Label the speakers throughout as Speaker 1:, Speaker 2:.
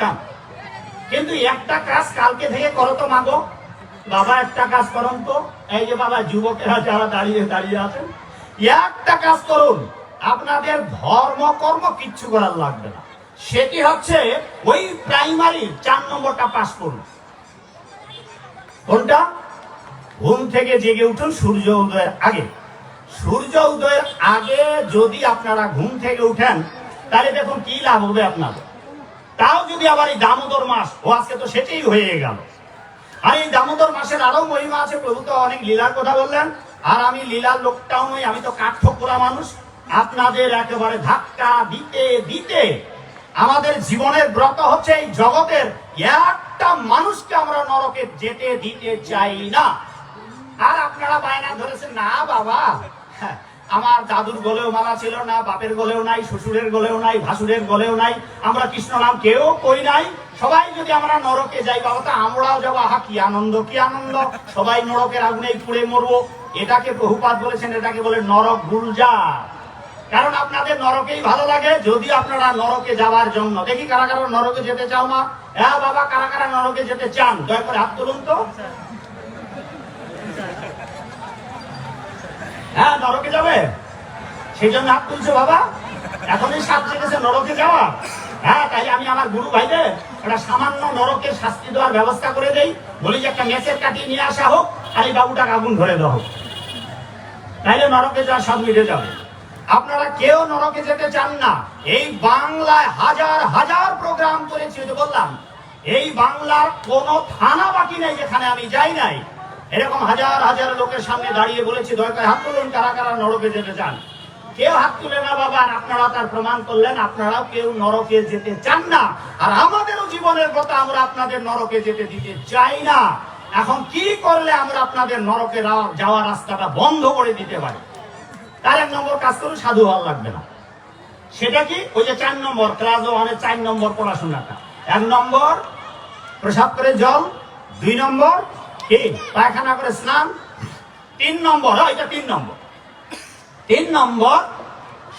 Speaker 1: কাম, কিন্তু একটা কাজ কালকে থেকে করো তো মাগো। বাবা একটা কাজ করুন তো, এই যে বাবা যুবকেরা যারা দাঁড়িয়ে দাঁড়িয়ে আছেন, একটা কাজ করুন, আপনাদের ধর্ম কর্ম কিচ্ছু করার লাগবে না। সেটি হচ্ছে ওই প্রাইমারি 4 নম্বরটা পাস করুন। কোনটা? ঘুম থেকে জেগে উঠুন সূর্য উদয়ের আগে। সূর্য উদয়ের আগে যদি আপনারা ঘুম থেকে উঠেন, তাহলে দেখুন কি লাভ হবে আপনাদের। তাও যদি আবার এই দামোদর মাস, ও আজকে তো সেটাই হয়ে গেল। আর এই দামোদর মাসের আরো মহিমা আছে। প্রভু তো অনেক লীলার কথা বললেন, আর আমি লীলার লোকটাও নই, আমি তো কাঠঠোকরা মানুষ। আপনাদের একেবারে ধাক্কা দিতে দিতে আমাদের জীবনের ব্রত হচ্ছে এই জগতের একটা মানুষকে আমরা নরকে যেতে দিতে চাই না। আর আপনারা বায়না ধরেছেন, না বাবা আমার দাদুর গলেও মালা ছিল না, বাপের গলেও নাই, শ্বশুরের গলেও নাই, ভাসুরের গলেও নাই, আমরা কৃষ্ণ নাম কেউ কই নাই, সবাই যদি আমরা নরকে যাই বাবা তা আমরাও যাবো। আহা কি আনন্দ, কি আনন্দ, সবাই নরকের আগুনেই পুড়ে মরবো। এটাকে প্রভুপাদ বলেছেন, এটাকে বলে নরক গুলজার। কারণ আপনাদের নরকেই ভালো লাগে। যদি আপনারা নরকে যাওয়ার জন্য, দেখি কারা কারা নরকে যেতে চাও মা? হ্যাঁ বাবা, কারা কারা নরকে যেতে চান দয়া করে হাত তুলুন তো। হ্যাঁ নরকে যাবে, সেই জন্য হাত তুলছো বাবা। এখনই সাপ চেটেছে নরকে যাওয়া। হ্যাঁ, তাই আমি আমার গুরু ভাইদের একটা সামান্য নরকের শাস্তি দেওয়ার ব্যবস্থা করে দেই। বলি যে একটা মেসের কাটিয়ে নিয়ে আসা হোক, আর এই বাবুটাকে আগুন ধরে দেওয়া হোক, তাইলে নরকে যাওয়া সব মিটে যাবে। আপনারা কেউ নরকে যেতে চান না। এই বাংলায় হাজার হাজার প্রোগ্রাম করেছি, বললাম এই বাংলার কোন থানা বাকি নেই যেখানে আমি যাই নাই। এরকম হাজার হাজার লোকের সামনে দাঁড়িয়ে বলেছি, দরকার হাত তুলুন কারা কারা নরকে যেতে চান। কেউ হাত তুলে না বাবা। আর আপনারা তার প্রমাণ করলেন, আপনারাও কেউ নরকে যেতে চান না। আর আমাদেরও জীবনের কথা, আমরা আপনাদের নরকে যেতে দিতে চাই না। এখন কি করলে আমরা আপনাদের নরকে যাওয়ার রাস্তাটা বন্ধ করে দিতে পারি? তার 1 নম্বর কাজ করুন, সাধু হওয়া লাগবে না। সেটা কি? ওই যে 4 নম্বর ক্লাস 1-এ 4 নম্বর পড়াশোনাটা। 1 নম্বর প্রসাব করে জল, 2 নম্বর কি পায়খানা করে স্নান, 3 নম্বর, এটা 3 নম্বর, 3 নম্বর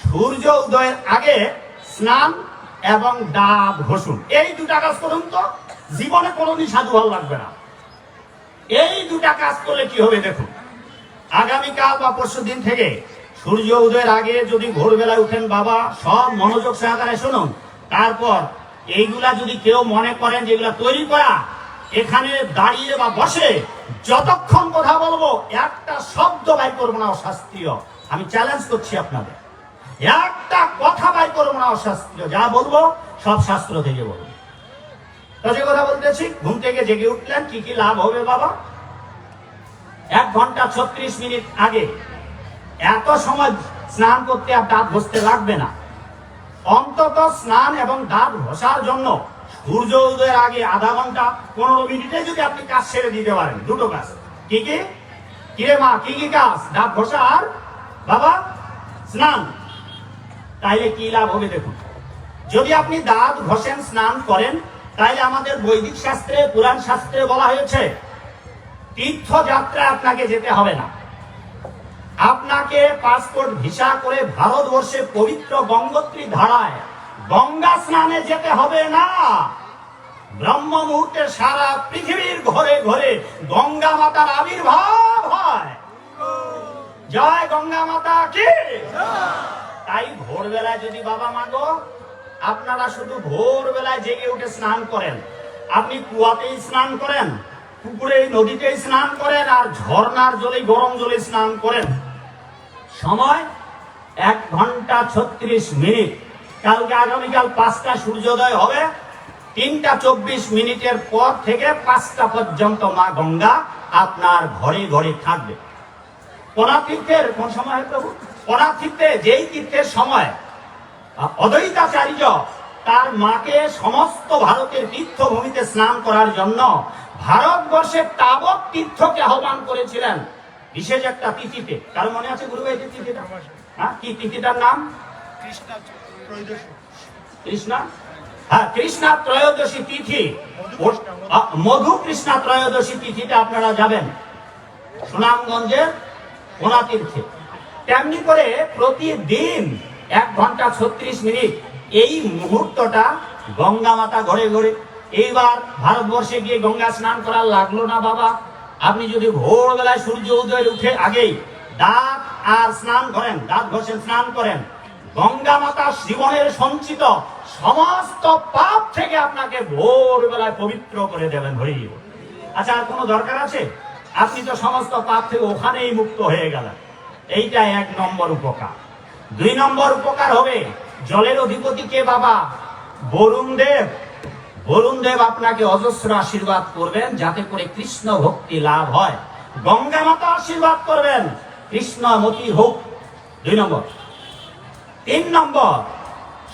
Speaker 1: সূর্য উদয়ের আগে স্নান এবং দাঁত ঘষুন। এই 2টা কাজ করুন তো, জীবনে কোনোদিন সাধু হওয়া লাগবে না। এই 2টা কাজ করলে কি হবে দেখুন। আগামীকাল বা পরশু দিন থেকে সূর্য উদয়ের আগে যদি ভোরবেলায় উঠেন বাবা, সব মনোযোগ সহকারে শুনুন। তারপর এইগুলা যদি কেউ মনে করেন যেগুলা তৈরি করা, এখানে দাঁড়িয়ে বা বসে যতক্ষণ কথা বলবো একটা শব্দ বাই করবো না অশাস্ত্রীয়। আমি চ্যালেঞ্জ করছি আপনাদের, একটা কথা বাই করবো না অশাস্ত্রীয়। যা বলবো সব শাস্ত্র থেকে বলবো। তো যে কথা বলতেছি, ঘুম থেকে জেগে উঠলেন, কি কি লাভ হবে বাবা? 1 ঘন্টা 36 মিনিট আগে, এত সময় স্নান করতে আর দাঁত ঘষতে লাগবে না। অন্তত স্নান এবং দাঁত ঘষার জন্য সূর্য উদয়ের আগে আধা ঘন্টা 15 মিনিটে যদি আপনি কাজ ছেড়ে দিতে পারেন, 2টো কাজ। কি কি? কিরে মা, কি কি কাজ? দাঁত ঘষা আর বাবা স্নান। তাইলে কি লাভ হবে দেখুন। যদি আপনি দাঁত ঘষেন, স্নান করেন, তাইলে আমাদের বৈদিক শাস্ত্রে, পুরাণ শাস্ত্রে বলা হয়েছে তীর্থযাত্রায় আপনাকে যেতে হবে না। আপনাকে পাসপোর্ট ভিসা করে ভারতবর্ষে পবিত্র গঙ্গোত্রী ধারায় গঙ্গা স্নানে যেতে হবে না। ব্রহ্ম মুহূর্তে সারা পৃথিবীর ঘরে ঘরে গঙ্গা মাতার আবির্ভাব হয়। জয় গঙ্গা মাতা কি। তাই ভোরবেলায় যদি বাবা মাগো আপনারা শুধু ভোরবেলায় জেগে উঠে স্নান করেন, আপনি কুয়াতেই স্নান করেন, পুকুরে নদীতেই স্নান করেন, আর ঝর্ণার জলে গরম জলে স্নান করেন, সময় 1 ঘন্টা 36 মিনিট। কালকে আগামীকাল 5টা সূর্যোদয় হবে। 3টা 24 মিনিটের পর থেকে 5টা পর্যন্ত মা গঙ্গা আপনার ঘরে ঘরে থাকবে। পনাতীর্থের কোন সময় হয় প্রভু? পনাতীর্থে যেই তীর্থের সময় অদ্বৈতাচার্য তার মাকে সমস্ত ভারতের তীর্থভূমিতে স্নান করার জন্য ভারতবর্ষের তাবৎ তীর্থকে আহ্বান করেছিলেন বিশেষ একটা তিথিতে। কার মনে আছে গুরু ভাই তিথিটা? হ্যাঁ, কি তিথিটার নাম? কৃষ্ণা, হ্যাঁ, কৃষ্ণা ত্রয়োদশী তিথি, মধু কৃষ্ণা ত্রয়োদশী তিথিতে আপনারা যাবেন সুনামগঞ্জের পনাতীর্থে। তেমনি করে প্রতিদিন 1 ঘন্টা 36 মিনিট এই মুহূর্তটা গঙ্গা মাতা ঘরে ঘরে। এইবার ভারতবর্ষে গিয়ে গঙ্গা স্নান করার লাগলো না বাবা। আপনি যদি ভোরবেলায় সূর্য উদয়ের উঠে আগেই দাঁত আর স্নান করেন, দাঁত ঘষেন, স্নান করেন, গঙ্গা মাতা জীবনের সঞ্চিত সমস্ত পাপ থেকে আপনাকে ভোরবেলায় পবিত্র করে দেবেন। হরি বল। আচ্ছা, আর কোনো দরকার আছে? আপনি তো সমস্ত পাপ থেকে ওখানেই মুক্ত হয়ে গেলেন। এইটা 1 নম্বর উপকার। 2 নম্বর উপকার হবে, জলের অধিপতি কে বাবা? বরুণ দেব। বরুণ দেব আপনাকে অজস্র আশীর্বাদ করবেন যাতে করে কৃষ্ণ ভক্তি লাভ হয়। গঙ্গা মাতা আশীর্বাদ করবেন কৃষ্ণমতি হোক। 2 নম্বর। 3 নম্বর,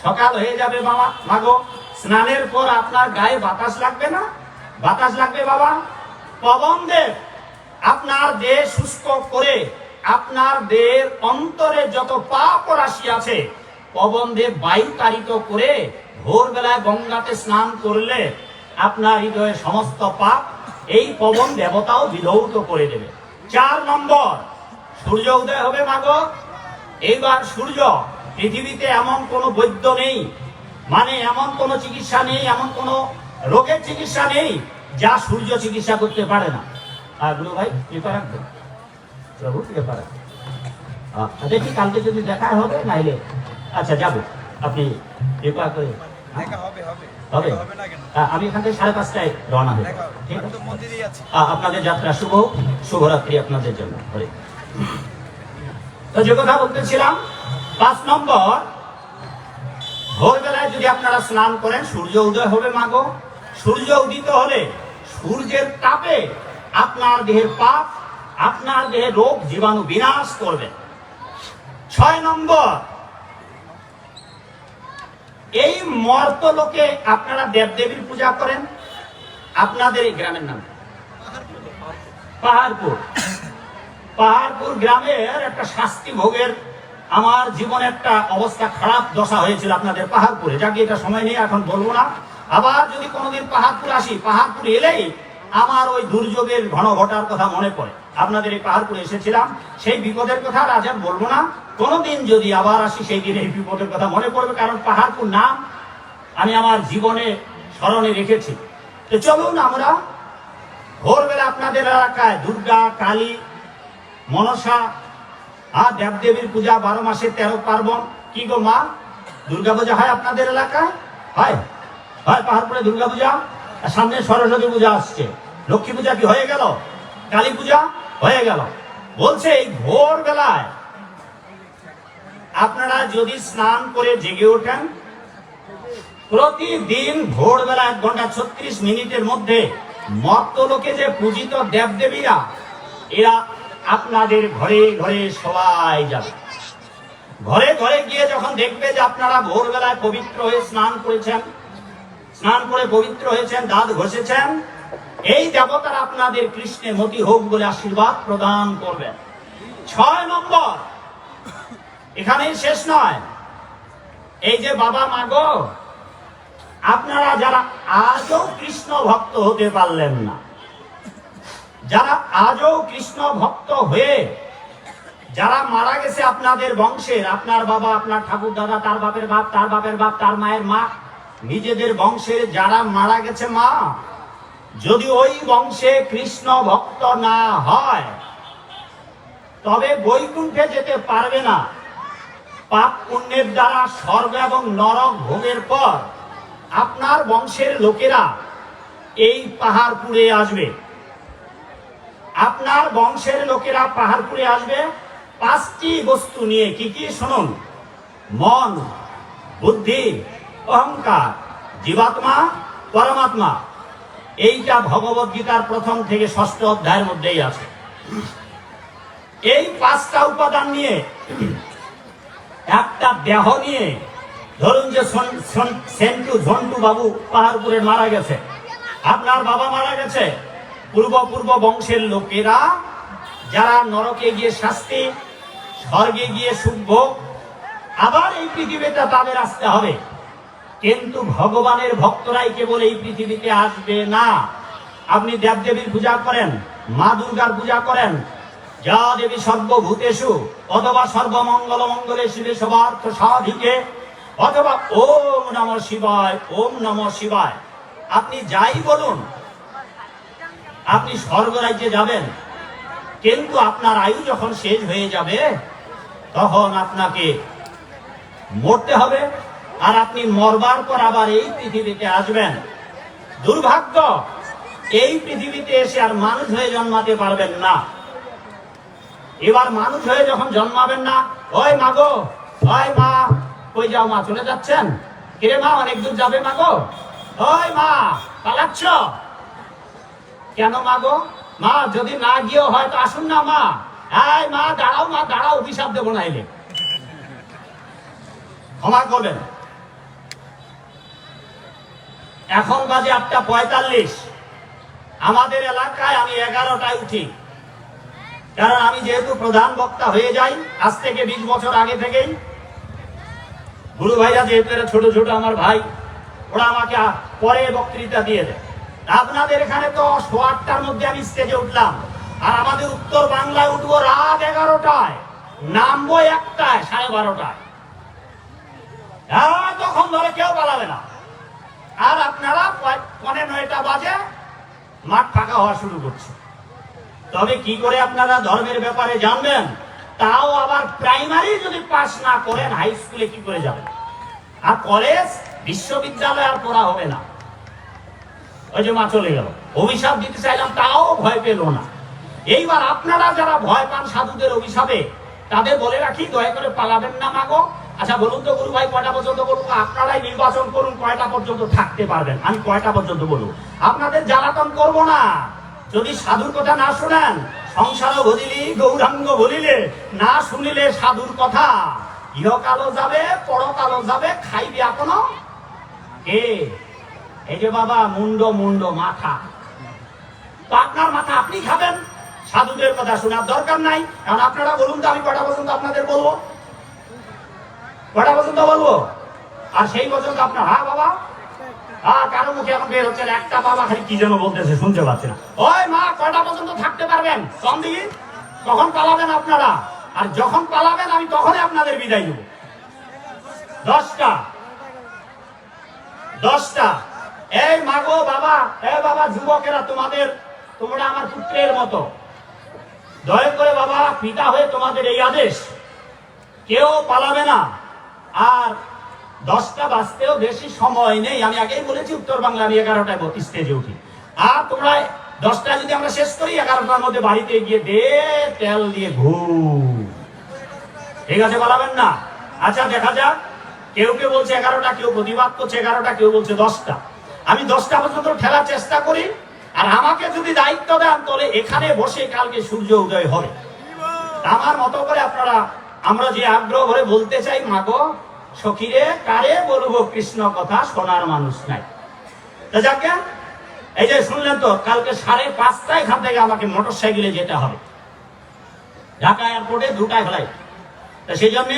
Speaker 1: সকাল হয়ে যাবে বাবা, মাগো, স্নানের পর আপনার গায়ে বাতাস লাগবে না? বাতাস লাগবে বাবা। পবন দেব আপনার দেহ শুষ্ক করে আপনার দেহের অন্তরে যত পাপ রাশি আছে, পবন দেব বায়ু তাড়িত করে ভোরবেলায় গঙ্গাতে স্নান করলে আপনার হৃদয়ের সমস্ত পাপ এই পবন দেবতাও বিলৌত করে দেবে। 4 নম্বর, সূর্য উদয় হবে মাগো। এইবার সূর্য, পৃথিবীতে এমন কোনো বৈদ্য নেই, মানে এমন কোনো চিকিৎসা নেই, এমন কোনো রোগের চিকিৎসা নেই যা সূর্য চিকিৎসা করতে পারে না। আর গুরু ভাই কৃপা রাখবেন, প্রভু কৃপা রাখবেন। দেখি কালকে যদি দেখা হবে, নাইলে আচ্ছা যাবো, আপনি কৃপা করে। হবে, আমি এখান থেকে 5:30টায় রওনা হয়ে যাব। ঠিক আছে, আপনাদের যাত্রা শুভ, শুভরাত্রি আপনাদের জন্য। তো যে কথা বলতেছিলাম, 5 নম্বর, ভোরবেলায় যদি আপনারা স্নান করেন, সূর্য উদয় হবে মাগো। সূর্য উদিত হলে সূর্যের তাপে আপনার দেহের পাপ, আপনার দেহের রোগ জীবাণু বিনাশ করবে। 6 নম্বর, এই মর্তলোকে আপনারা দেবদেবীর পূজা করেন। আপনাদের এই গ্রামের নাম পাহাড়পুর। পাহাড়পুর গ্রামের একটা শাস্তি ভোগের, আমার জীবনে একটা অবস্থা খারাপ দশা হয়েছিল আপনাদের পাহাড়পুরে, যাকে এটা সময় নেই এখন বলবো না। আবার যদি কোনোদিন পাহাড়পুর আসি, পাহাড়পুর এলেই আমার ওই দুর্যোগের ঘন ঘটার কথা মনে পড়ে। আপনাদের এই পাহাড়পুরে এসেছিলাম, সেই বিপদের কথা আজ আর বলবো না। কোনোদিন যদি আবার আসি, সেই দিন এই বিপদের কথা মনে পড়বে, কারণ পাহাড়পুর নাম আমি আমার জীবনে স্মরণে রেখেছি। তো চলুন আমরা ভোরবেলা আপনাদের এলাকায় দুর্গা, কালী, মনসা আর দেবদেবীর পূজা, 12 মাসে 13 পার্বণ। কি গো মা, দুর্গা পূজা হয় আপনাদের এলাকায়? হয়, হয় পাহাড়পুরে দুর্গা পূজা। সামনে সরস্বতী পূজা আসছে, লক্ষ্মী পূজা কি হয়ে গেল? কালী পূজা হয়ে গেল। বলছে এই ভোরবেলায় আপনারা যদি স্নান করে জেগে ওঠেন, প্রতিদিন ভোরবেলা 1 ঘন্টা 36 মিনিটের মধ্যে মর্তলোকে যে পূজিত দেবদেবীরা, এরা আপনাদের ঘরে ঘরে সবাই যাবে। ঘরে ঘরে গিয়ে যখন দেখবে যে আপনারা ভোরবেলায় পবিত্র হয়ে স্নান করেছেন, স্নান করে পবিত্র হয়েছেন, দাঁত ঘষেছেন, এই দেবতারা আপনাদের কৃষ্ণে মতি হোক বলে আশীর্বাদ প্রদান করবেন। 6 নম্বর, এখানেই শেষ নয়। এই যে বাবা মাগো, আপনারা যারা আজও কৃষ্ণ ভক্ত হতে পারলেন না, যারা আজও কৃষ্ণ ভক্ত হয়ে যারা মারা গেছে আপনাদের বংশের, আপনার বাবা, আপনার ঠাকুর দাদা, তার বাপের বাপ, তার বাপের বাপ, তার মায়ের মা, নিজেদের বংশের যারা মারা গেছে মা, যদি ওই বংশে কৃষ্ণ ভক্ত না হয় তবে বৈকুণ্ঠে যেতে পারবে না। পাপ পুণ্যের দ্বারা স্বর্গ এবং নরক ভোগের পর আপনার বংশের লোকেরা এই পাহাড়পুরে আসবে। আপনার বংশের লোকেরা পাহাড়পুরে আসবে 5টি বস্তু নিয়ে। কি কি শুনুন: মন, বুদ্ধি, অহংকার, জীবাত্মা, পরমাত্মা। এইটা ভগবত গীতার 1ম থেকে 6ষ্ঠ অধ্যায়ের মধ্যেই আছে। এই 5টা উপাদান নিয়ে, একটা দেহ নিয়ে, ধরুন যে সেন্টু ঝন্টু বাবু পাহাড়পুরে মারা গেছে, আপনার বাবা মারা গেছে, পূর্ব বংশের লোকেরা যারা নরকে গিয়ে শাস্তি, স্বর্গে গিয়ে সুখ, আবার এই পৃথিবীতে তাদের আসতে হবে। কিন্তু ভগবানের ভক্তরাই কেবল এই পৃথিবীতে আসবে না। আপনি দেবদেবীর পূজা করেন, মা দুর্গার পূজা করেন, যা দেবী সর্বভূতেষু অথবা সর্বমঙ্গল মঙ্গলে শিবে সবার্থ সাধিকে, অথবা ওম নমঃ শিবায়, ওম নমঃ শিবায়, আপনি যাই বলুন, আপনি স্বর্গরাজ্যে যাবেন। কিন্তু আপনার আয়ু যখন শেষ হয়ে যাবে তখন আপনাকে মরতে হবে, আর আপনি মরবার পর আবার এই পৃথিবীতে আসবেন। দুর্ভাগ্য, এই পৃথিবীতে এসে আর মানুষ হয়ে জন্মাতে পারবেন না। এবার মানুষ হয়ে যখন জন্মাবেন না, ওই মাগো, ওই মা, কই যাও মা, চলে যাচ্ছেন? কিরে মা, অনেক দূর যাবে মাগো? ওই মা, পালাচ্ছ কেন মাগো? মা, যদি না গিয়েও হয় তো আসুন না মা। এই মা, দাঁড়াও মা, দাঁড়াও, অভিশাপ দেবো না এলে। ক্ষমা করবেন। এখন বাজে 8:45। আমাদের এলাকায় আমি 11টায় উঠি, কারণ আমি যেহেতু প্রধান বক্তা হয়ে যাই আজ থেকে 20 বছর আগে থেকেই। গুরু ভাইরা যেহেতু ছোট ছোট আমার ভাই, ওরা আমাকে পরে বক্তৃতা দিয়ে দেয়। আপনাদের এখানে তো 8:15টার মধ্যে আমি স্টেজে উঠলাম, আর আমাদের উত্তর বাংলায় উঠবো রাত 11টায়, নামবো 1টায়, 12:30টায়। তখন ধরে কেউ পালাবে না। আর আপনারা 9:45 বাজে মাঠ ফাঁকা হওয়া শুরু করছে। তবে কি করে আপনারা ধর্মের ব্যাপারে জানবেন? তাও আবার প্রাইমারি যদি পাস না করেন, হাই স্কুলে কি করে যাবেন? আর কলেজ বিশ্ববিদ্যালয় আর পড়া হবে না। ওই যে মা চলে গেল, অভিশাপ দিতে চাইলাম তাও ভয় পেল না। এইবার আপনারা যারা ভয় পান সাধুদের অভিশাপে, তাদের বলে রাখি, দয়া করে পালাবেন না মাগো। আচ্ছা বলুন তো গুরু ভাই, কয়টা পর্যন্ত বলুন? আপনারাই নির্বাচন করুন কয়টা পর্যন্ত থাকতে পারবেন। আমি কয়টা পর্যন্ত বলবো, আপনাদের জ্বালাতন করবো না। যদি সাধুর কথা না শুনেন, সংসার ভজিলি গৌরাঙ্গ বলিলে, না শুনিলে সাধুর কথা, ইহকালও যাবে পরকালও যাবে, খাইবে এখনো কে? এই যে বাবা, মুন্ড মুন্ড মাথা, তো আপনার মাথা আপনি খাবেন, সাধুদের কথা শোনার দরকার নাই। কারণ আপনারা বলুন তো, আমি কয়টা পর্যন্ত আপনাদের বলবো? কয়টা পর্যন্ত বলবো? আর সেই পর্যন্ত আপনার হ্যাঁ বাবা, কারো মুখে এখন বের হচ্ছে একটা বাবা খালি কি যেন বলতেছে, শুনতে পাচ্ছি না। ওই মা, কয়টা পর্যন্ত থাকতে পারবেন? সন্দিহি, কখন পালাবেন আপনারা? আর যখন পালাবেন আমি তখনই আপনাদের বিদায় দেব। 10টা। এই মাগো বাবা, এই বাবা, যুবকেরা, তোমরা আমার পুত্রের মতো, দয়া করে বাবা, পিতা হয়ে তোমাদের এই আদেশ, কেউ পালাবে না। আর 10টা বাজতেও বেশি সময় নেই। আমি আগেই বলেছি উত্তর বাংলা আমি 11টায় স্টেজে উঠি। আর তোমরা 10টায় যদি আমরা শেষ করি, 11টার মধ্যে বাড়িতে গিয়ে তেল দিয়ে ঘুম। ঠিক আছে, পালাবেন না। আচ্ছা দেখা যাক, কেউ কেউ বলছে 11টা, কেউ প্রতিবাদ করছে 11টা, কেউ বলছে 10টা। আমি 10টা পর্যন্ত ঠেলার চেষ্টা করি। আর আমাকে যদি দায়িত্ব দেন, তাহলে এখানে বসে কালকে সূর্য উদয় হবে। আমার মতো করে আপনারা, আমরা যে আগ্রহ ভরে বলতে চাই, মাগো সখীরে, কারে বলবো কৃষ্ণ কথা, শোনার মানুষ নাই। তা যাকে, এই যে শুনলেন তো, কালকে 5:30টায় এখান থেকে আমাকে মোটরসাইকেলে যেতে হবে ঢাকা এয়ারপোর্টে, 2টায় ফ্লাইট। তা সেই জন্য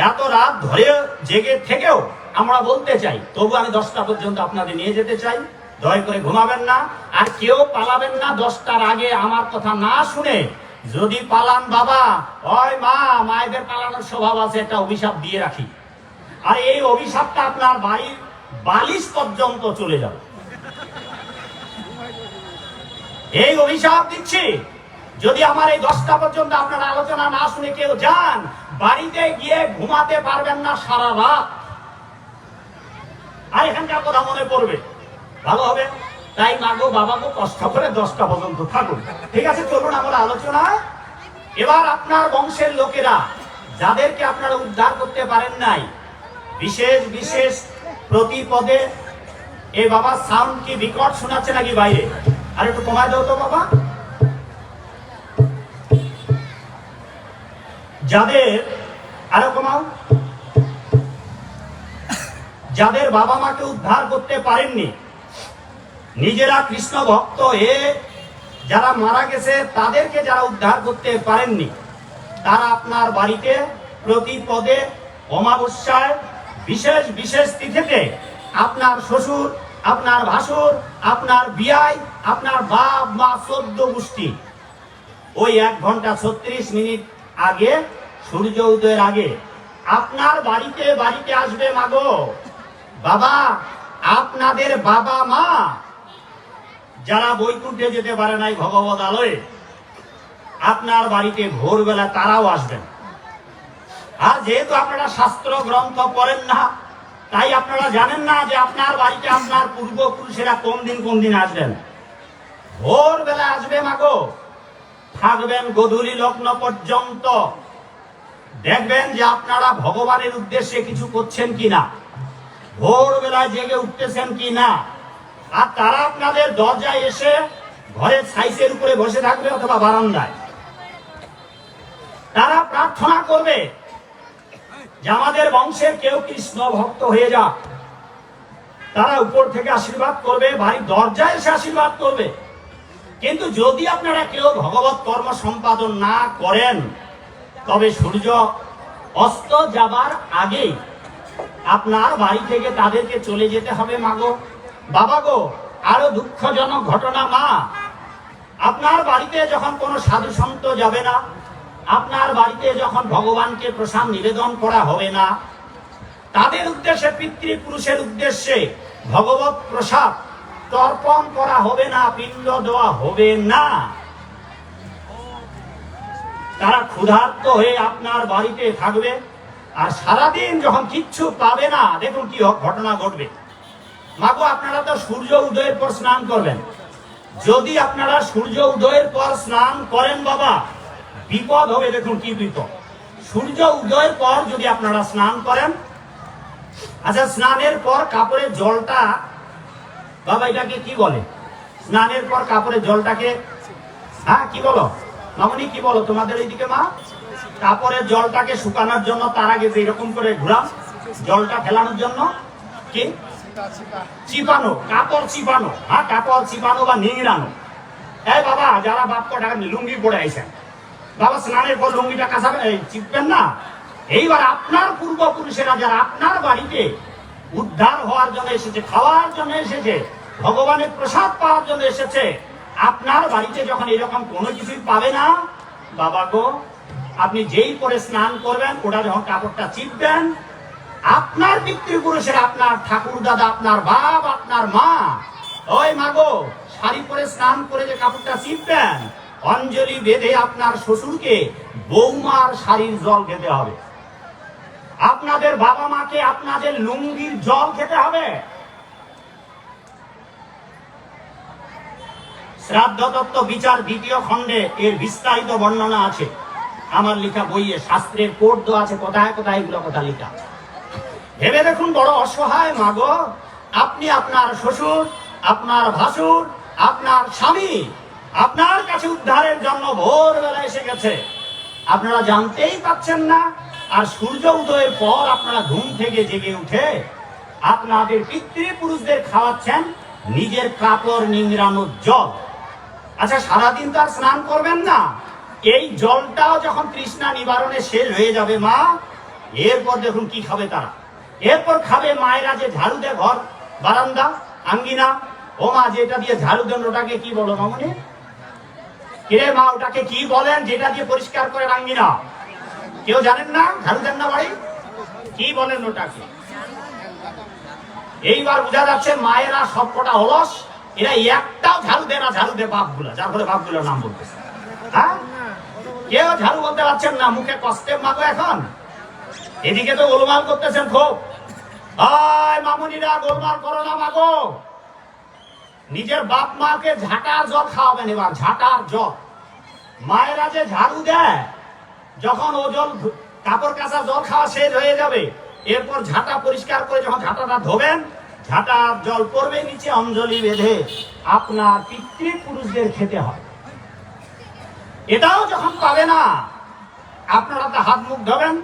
Speaker 1: এত রাত ধরে জেগে থেকেও আমরা বলতে চাই, তবু আমি 10টা পর্যন্ত আপনাদের নিয়ে যেতে চাই। দয়া করে ঘুমাবেন না, আর কেউ পালাবেন না 10টার আগে আমার কথা না শুনে। যদি পালান বাবা, ওই মা, মায়েদের পালানোর স্বভাব আছে, একটা অভিশাপ দিয়ে রাখি। আর এই অভিশাপটা আপনার বাড়ির বালিশ পর্যন্ত চলে যাবে। এই অভিশাপ দিচ্ছি, যদি আমার এই 10টা পর্যন্ত আপনার আলোচনা না শুনে কেউ যান, বাড়িতে গিয়ে ঘুমাতে পারবেন না সারা রাত। আর এখানকার কথা মনে পড়বে, ভালো হবে। তাই মাগো বাবাকে কষ্ট করে 10টা পর্যন্ত থাকুন। ঠিক আছে, চলুন আমরা আলোচনায়। এবার আপনার বংশের লোকেরা, যাদেরকে আপনারা উদ্ধার করতে পারেন নাই, বিশেষ বিশেষ প্রতিপদে, এ বাবা সাউন্ড কি বিকট শোনাচ্ছে নাকি বাইরে? আর একটু কমায় দাও তো বাবা। যাদের, আরো কমাও, যাদের বাবা মাকে উদ্ধার করতে পারেননি, নিজেরা কৃষ্ণ ভক্ত হয়ে যারা মারা গেছে, তাদেরকে যারা উদ্ধার করতে পারেননি, তারা আপনার বাড়িতে প্রতিপদে, অমাবস্যায়, বিশেষ বিশেষ তিথিতে আপনার শ্বশুর, আপনার ভাসুর, আপনার বিয়াই, আপনার বাপ মা 14 গোষ্ঠী, ওই 1 ঘন্টা 36 মিনিট আগে, সূর্য উদয়ের আগে আপনার বাড়িতে বাড়িতে আসবে মাগো বাবা, আপনাদের বাবা মা যারা বৈকুণ্ঠে যেতে পারে নাই ভগবত আলোয়, আপনার বাড়িতে ভোরবেলা তারাও আসবেন। আর যেহেতু আপনারা শাস্ত্র গ্রন্থ পড়েন না, তাই আপনারা জানেন না যে আপনার বাড়িতে আপনার পূর্বপুরুষেরা কোন দিন আসবেন। ভোরবেলা আসবে মাগো, থাকবেন গধূলি লগ্ন পর্যন্ত। দেখবেন যে আপনারা ভগবানের উদ্দেশ্যে কিছু করছেন কিনা, ভোরবেলায় জেগে উঠতেছেন কিনা। আর তারা আপনাদের দরজায় এসে ঘরের সাইজের উপরে বসে থাকবে অথবা বারান্দায়, তারা প্রার্থনা করবে যে আমাদের বংশের কেউ কৃষ্ণ ভক্ত হয়ে যাক। তারা উপর থেকে আশীর্বাদ করবে, বাড়ির দরজায় এসে আশীর্বাদ করবে। কিন্তু যদি আপনারা কেউ ভগবত কর্ম সম্পাদন না করেন, তবে সূর্য অস্ত যাবার আগেই আপনার বাড়ি থেকে তাদেরকে চলে যেতে হবে মাগো বাবা গো। আরো দুঃখজনক ঘটনা মা, আপনার বাড়িতে যখন কোনো সাধু সন্ত যাবে না, আপনার বাড়িতে যখন ভগবানকে প্রসাদ নিবেদন করা হবে না, তাদের উদ্দেশ্যে পিতৃপুরুষের উদ্দেশ্যে ভগবত প্রসাদ তর্পণ করা হবে না, পিণ্ড দেওয়া হবে না। তারা ক্ষুধার্ত হয়ে আপনার বাড়িতে থাকবে আর সারাদিন যখন কিচ্ছু পাবে না, দেখুন কি ঘটনা ঘটবে। মাগো আপনারা তো সূর্য উদয়ের পর স্নান করবেন। যদি আপনারা সূর্য উদয়ের পর স্নান করেন বাবা, বিপদ হবে। দেখুন কি বিপদ। সূর্য উদয়ের পর যদি আপনারা স্নান করেন, আচ্ছা স্নানের পর কাপড়ের জলটা বাবা এটাকে কি বলে? স্নানের পর কাপড়ের জলটাকে হ্যাঁ কি বলো মামনি, কি বলো তোমাদের এইদিকে মা? কাপড়ের জলটাকে শুকানোর জন্য তার আগে যে এরকম করে ঘুরাম জলটা ফেলানোর জন্য কি চিপানো, কাপড় চিপানো। হ্যাঁ কাপড় চিপানো বা নিংড়ানো। এই বাবা যারা বাপ টাকা লুঙ্গি পরে আইছেন, বাবা স্নানের পর লুঙ্গিটা কাঁচাবেন, চিপবেন না। এইবার আপনার পূর্বপুরুষেরা যারা আপনার বাড়িতে উদ্ধার হওয়ার জন্য এসেছে, খাওয়ার জন্য এসেছে, ভগবানের প্রসাদ পাওয়ার জন্য এসেছে, আপনার বাড়িতে যখন এরকম কোনো কিছুই পাবে না বাবা গো, আপনি যেই করে স্নান করবেন, ওটা যখন কাপড়টা চিপবেন, আপনার পিতৃপুরুষের, আপনার ঠাকুর দাদা, আপনার বাপ, আপনার মা, ওই মাগো শাড়ি পরে স্নান করে যে কাপড়টা চিপবেন, অঞ্জলি বেঁধে আপনার শ্বশুরকে বৌমার শাড়ির জল খেতে হবে। আপনাদের বাবা মাকে আপনাদের লুঙ্গির জল খেতে হবে। শ্রাদ্ধ তত্ত্ব বিচার 2য় খণ্ডে এর বিস্তারিত বর্ণনা আছে। আমার লেখা বইয়ে শাস্ত্রের কোড দেওয়া আছে, কোথায় কোথায় এগুলো কথা লেখা। ভেবে দেখুন বড় অসহায় মাগো, আপনি আপনার শ্বশুর, আপনার ভাসুর, আপনার স্বামী আপনার কাছে উদ্ধারের জন্য ভোরবেলা এসে গেছে, আপনারা জানতেই পাচ্ছেন না। আর সূর্য উদয়ের পর আপনারা ঘুম থেকে জেগে উঠে আপনাদের পিতৃপুরুষদের খাওয়াচ্ছেন নিজের কাপড় নিংড়ানোর জল। আচ্ছা সারাদিন তো আর স্নান করবেন না, এই জলটাও যখন তৃষ্ণা নিবারণে শেষ হয়ে যাবে মা, এরপর দেখুন কি খাবে তারা। এরপর খাবে মায়েরা যে ঝাড়ু দেয় ঘর, বারান্দা, আঙ্গিনা। ও মা যেটা দিয়ে ঝাড়ু দেন ওটাকে কি বলো মামনি? কে মা ওটাকে কি বলেন যেটা দিয়ে পরিষ্কার করে আঙ্গিনা? কেউ জানেন না? ঝাড়ু দেন না বাড়ি? কি বলেন ওটাকে? এইবার বোঝা যাচ্ছে মায়েরা সবকটা অলস, এরা একটাও ঝাড়ু দেয় না, ঝাড়ু দেয় বাপগুলা, যার ফলে বাপগুলোর নাম বলতেছে। হ্যাঁ কেউ ঝাড়ু বলতে পারছেন না, মুখে কষ্টে মাগো এখন। এদিকে তো গোলমাল করতেছেন খুব। মামুনিরা গোলমাল করো না মাগো, নিজের বাপ মাকে ঝাঁটার জল খাওয়াবেন। এবার ঝাঁটার জল মায়েরা যে ঝাড়ু দেয়, যখন ও জল কাপড় কাচা জল খাওয়া শেষ হয়ে যাবে, এরপর ঝাঁটা পরিষ্কার করে যখন ঝাঁটাটা ধোবেন, ঝাঁটার জল পড়বে নিচে, অঞ্জলি বেঁধে আপনার পিতৃপুরুষদের খেতে হয়। এটাও যখন পাবে না, আপনারা তো হাত মুখ ধোবেন,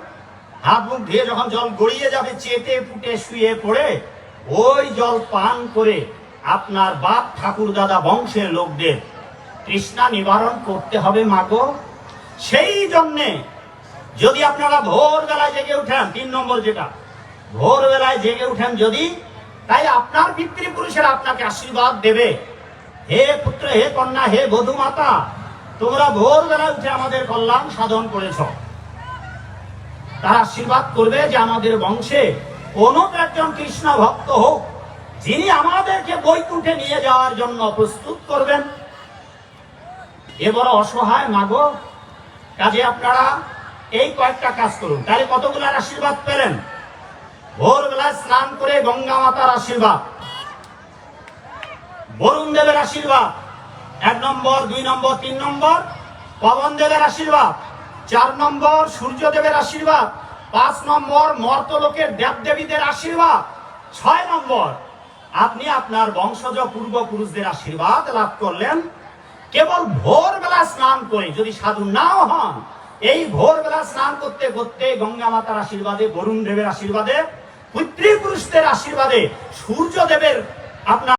Speaker 1: হাত মুখ ধুয়ে যখন জল গড়িয়ে যাবে, চেটে পুটে শুয়ে পড়ে ওই জল পান করে আপনার বাপ ঠাকুর দাদা বংশের লোকদের তৃষ্ণা নিবারণ করতে হবে মাগো। সেই জন্যে যদি আপনারা ভোরবেলায় জেগে উঠেন, 3 নম্বর যেটা, ভোরবেলায় জেগে উঠেন যদি, তাই আপনার পিতৃপুরুষেরা আপনাকে আশীর্বাদ দেবে। হে পুত্র, হে কন্যা, হে বধূ মাতা, তোমরা ভোরবেলায় উঠে আমাদের কল্যাণ সাধন করেছ। তারা আশীর্বাদ করবে যে আমাদের বংশে কোনো একজন কৃষ্ণ ভক্ত হোক, যিনি আমাদেরকে বৈকুণ্ঠে নিয়ে যাওয়ার জন্য প্রস্তুত করবেন। এ বড় অসহায় মাগো। কাজে আপনারা এই কয়েকটা কাজ করুন। তাহলে কতগুলার আশীর্বাদ পেলেন? ভোরবেলায় স্নান করে গঙ্গা মাতার আশীর্বাদ, বরুণ দেবের আশীর্বাদ 1 নম্বর, 2 নম্বর, 3 নম্বর, পবন দেবের আশীর্বাদ 4 নম্বর, সূর্যদেবের আশীর্বাদ 5 নম্বর, মর্তলোকের দেবদেবীদের আশীর্বাদ 6 নম্বর, আপনি আপনার বংশজ পূর্বপুরুষদের আশীর্বাদ লাভ করলেন। কেবল ভোরবেলা স্নান করে, যদি সাধু নাও হন, এই ভোরবেলা স্নান করতে করতে গঙ্গা মাতার আশীর্বাদে, বরুণ দেবের আশীর্বাদে, পিতৃপুরুষদের আশীর্বাদে, সূর্যদেবের আপনার